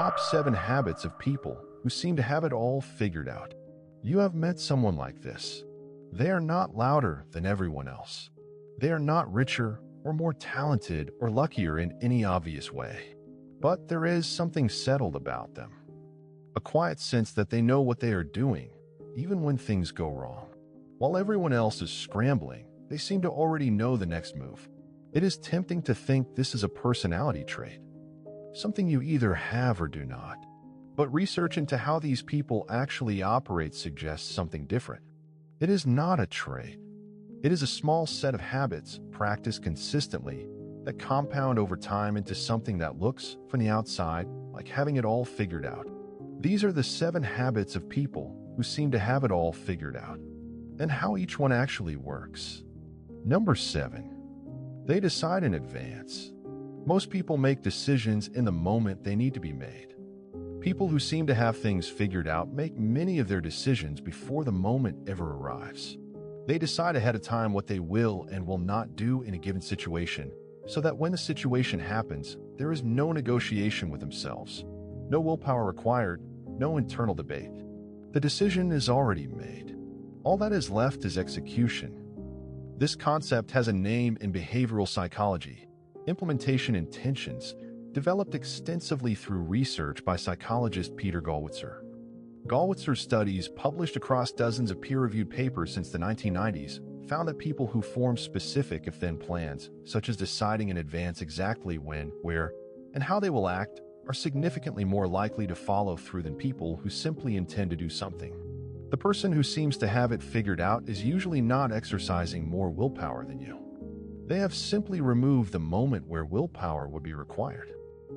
Top 7 Habits of People Who Seem to Have It All Figured Out. You have met someone like this. They are not louder than everyone else. They are not richer or more talented or luckier in any obvious way. But there is something settled about them. A quiet sense that they know what they are doing, even when things go wrong. While everyone else is scrambling, they seem to already know the next move. It is tempting to think this is a personality trait, something you either have or do not. But research into how these people actually operate suggests something different. It is not a trait. It is a small set of habits practiced consistently that compound over time into something that looks, from the outside, like having it all figured out. These are the 7 habits of people who seem to have it all figured out, and how each one actually works. Number 7. They decide in advance. Most people make decisions in the moment they need to be made. People who seem to have things figured out make many of their decisions before the moment ever arrives. They decide ahead of time what they will and will not do in a given situation, so that when the situation happens, there is no negotiation with themselves, no willpower required, no internal debate. The decision is already made. All that is left is execution. This concept has a name in behavioral psychology: implementation intentions, developed extensively through research by psychologist Peter Gollwitzer. Gollwitzer's studies, published across dozens of peer-reviewed papers since the 1990s, found that people who form specific if-then plans, such as deciding in advance exactly when, where, and how they will act, are significantly more likely to follow through than people who simply intend to do something. The person who seems to have it figured out is usually not exercising more willpower than you. They have simply removed the moment where willpower would be required.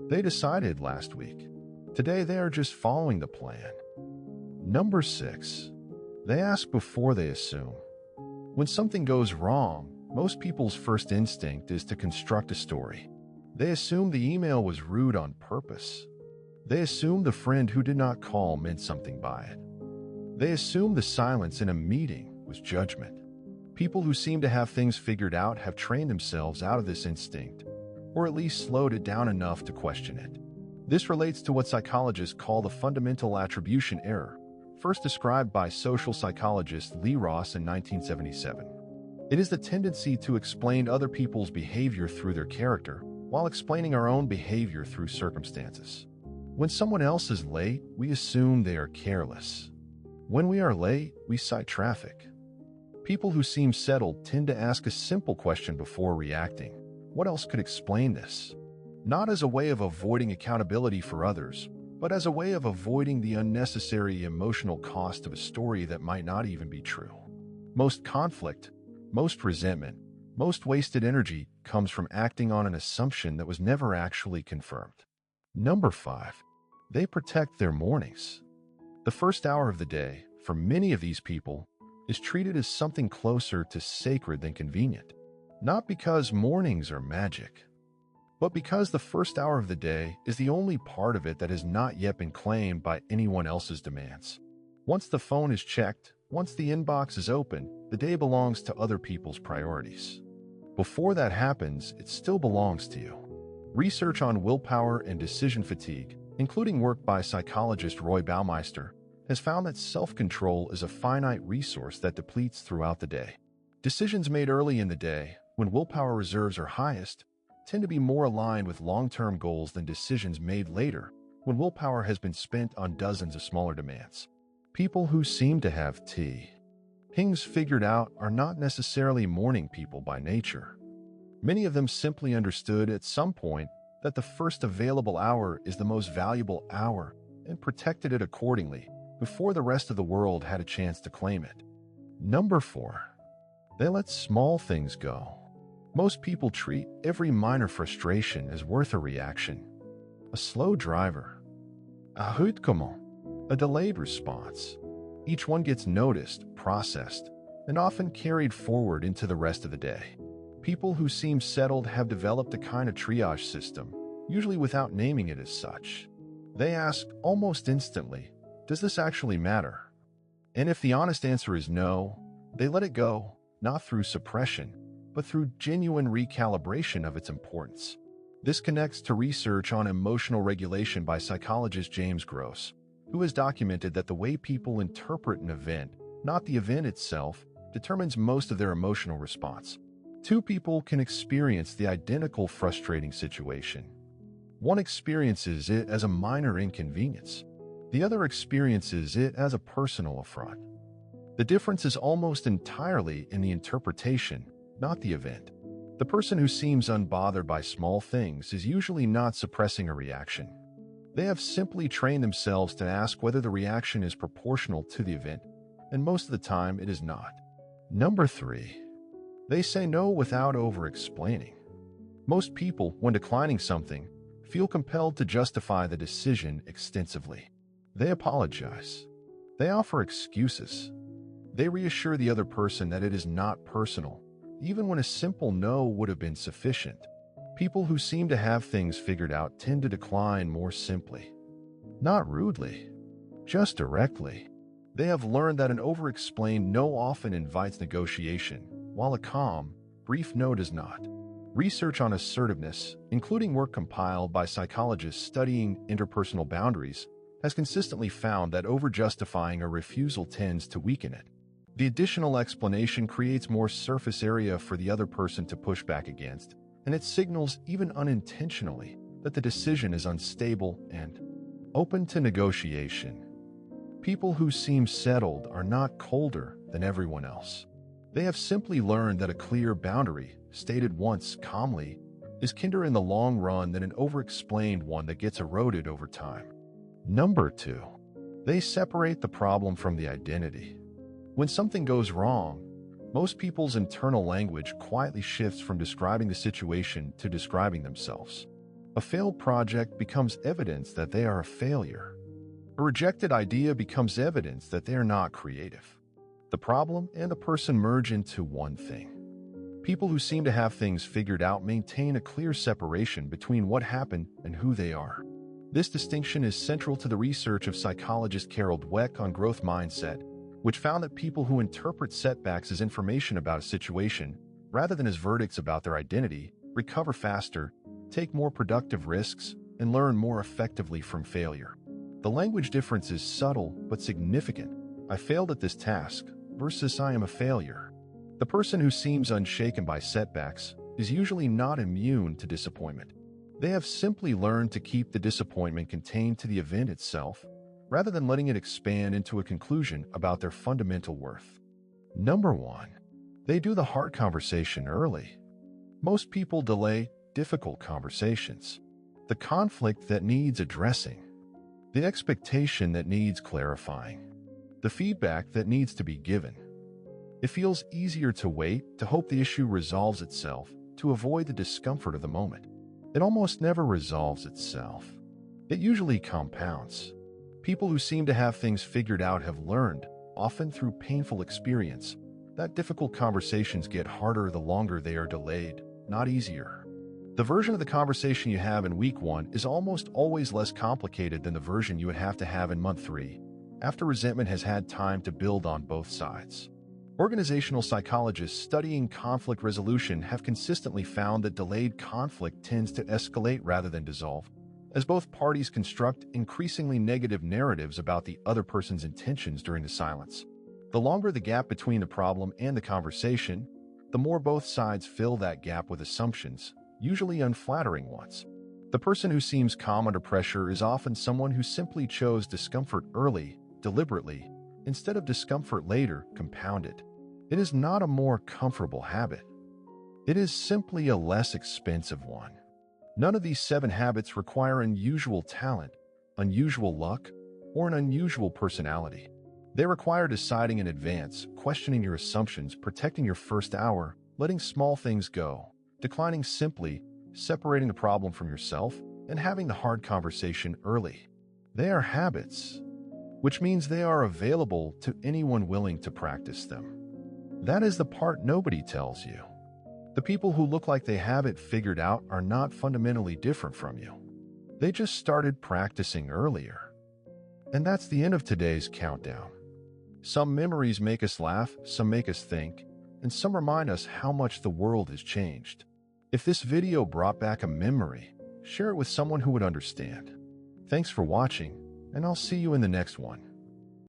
They decided last week. Today they are just following the plan. Number 6. They ask before they assume. When something goes wrong, most people's first instinct is to construct a story. They assume the email was rude on purpose. They assume the friend who did not call meant something by it. They assume the silence in a meeting was judgment. People who seem to have things figured out have trained themselves out of this instinct, or at least slowed it down enough to question it. This relates to what psychologists call the fundamental attribution error, first described by social psychologist Lee Ross in 1977. It is the tendency to explain other people's behavior through their character, while explaining our own behavior through circumstances. When someone else is late, we assume they are careless. When we are late, we cite traffic. People who seem settled tend to ask a simple question before reacting. What else could explain this? Not as a way of avoiding accountability for others, but as a way of avoiding the unnecessary emotional cost of a story that might not even be true. Most conflict, most resentment, most wasted energy comes from acting on an assumption that was never actually confirmed. Number 5. They protect their mornings. The first hour of the day, for many of these people, is treated as something closer to sacred than convenient. Not because mornings are magic, but because the first hour of the day is the only part of it that has not yet been claimed by anyone else's demands. Once the phone is checked, once the inbox is open, the day belongs to other people's priorities. Before that happens, it still belongs to you. Research on willpower and decision fatigue, including work by psychologist Roy Baumeister, has found that self-control is a finite resource that depletes throughout the day. Decisions made early in the day, when willpower reserves are highest, tend to be more aligned with long-term goals than decisions made later, when willpower has been spent on dozens of smaller demands. People who seem to have things figured out are not necessarily morning people by nature. Many of them simply understood at some point that the first available hour is the most valuable hour and protected it accordingly before the rest of the world had a chance to claim it. Number 4. They let small things go. Most people treat every minor frustration as worth a reaction. A slow driver, a retardement, a delayed response. Each one gets noticed, processed, and often carried forward into the rest of the day. People who seem settled have developed a kind of triage system, usually without naming it as such. They ask almost instantly, does this actually matter? And if the honest answer is no, they let it go, not through suppression, but through genuine recalibration of its importance. This connects to research on emotional regulation by psychologist James Gross, who has documented that the way people interpret an event, not the event itself, determines most of their emotional response. Two people can experience the identical frustrating situation. One experiences it as a minor inconvenience. The other experiences it as a personal affront. The difference is almost entirely in the interpretation, not the event. The person who seems unbothered by small things is usually not suppressing a reaction. They have simply trained themselves to ask whether the reaction is proportional to the event, and most of the time it is not. Number 3. They say no without over-explaining. Most people, when declining something, feel compelled to justify the decision extensively. They apologize. They offer excuses. They reassure the other person that it is not personal, even when a simple no would have been sufficient. People who seem to have things figured out tend to decline more simply. Not rudely, just directly. They have learned that an over-explained no often invites negotiation, while a calm, brief no does not. Research on assertiveness, including work compiled by psychologists studying interpersonal boundaries, has consistently found that over-justifying a refusal tends to weaken it. The additional explanation creates more surface area for the other person to push back against, and it signals, even unintentionally, that the decision is unstable and open to negotiation. People who seem settled are not colder than everyone else. They have simply learned that a clear boundary, stated once calmly, is kinder in the long run than an over-explained one that gets eroded over time. Number 2. They separate the problem from the identity. When something goes wrong, most people's internal language quietly shifts from describing the situation to describing themselves. A failed project becomes evidence that they are a failure. A rejected idea becomes evidence that they are not creative. The problem and the person merge into one thing. People who seem to have things figured out maintain a clear separation between what happened and who they are. This distinction is central to the research of psychologist Carol Dweck on growth mindset, which found that people who interpret setbacks as information about a situation, rather than as verdicts about their identity, recover faster, take more productive risks, and learn more effectively from failure. The language difference is subtle but significant. I failed at this task versus I am a failure. The person who seems unshaken by setbacks is usually not immune to disappointment. They have simply learned to keep the disappointment contained to the event itself, rather than letting it expand into a conclusion about their fundamental worth. Number 1. They do the hard conversation early. Most people delay difficult conversations. The conflict that needs addressing. The expectation that needs clarifying. The feedback that needs to be given. It feels easier to wait, to hope the issue resolves itself, to avoid the discomfort of the moment. It almost never resolves itself. It usually compounds. People who seem to have things figured out have learned, often through painful experience, that difficult conversations get harder the longer they are delayed, not easier. The version of the conversation you have in week 1 is almost always less complicated than the version you would have to have in month 3, after resentment has had time to build on both sides. Organizational psychologists studying conflict resolution have consistently found that delayed conflict tends to escalate rather than dissolve, as both parties construct increasingly negative narratives about the other person's intentions during the silence. The longer the gap between the problem and the conversation, the more both sides fill that gap with assumptions, usually unflattering ones. The person who seems calm under pressure is often someone who simply chose discomfort early, deliberately, instead of discomfort later, compounded. It is not a more comfortable habit. It is simply a less expensive one. None of these 7 habits require unusual talent, unusual luck, or an unusual personality. They require deciding in advance, questioning your assumptions, protecting your first hour, letting small things go, declining simply, separating the problem from yourself, and having the hard conversation early. They are habits, which means they are available to anyone willing to practice them. That is the part nobody tells you. The people who look like they have it figured out are not fundamentally different from you. They just started practicing earlier. And that's the end of today's countdown. Some memories make us laugh, some make us think, and some remind us how much the world has changed. If this video brought back a memory, share it with someone who would understand. Thanks for watching, and I'll see you in the next one.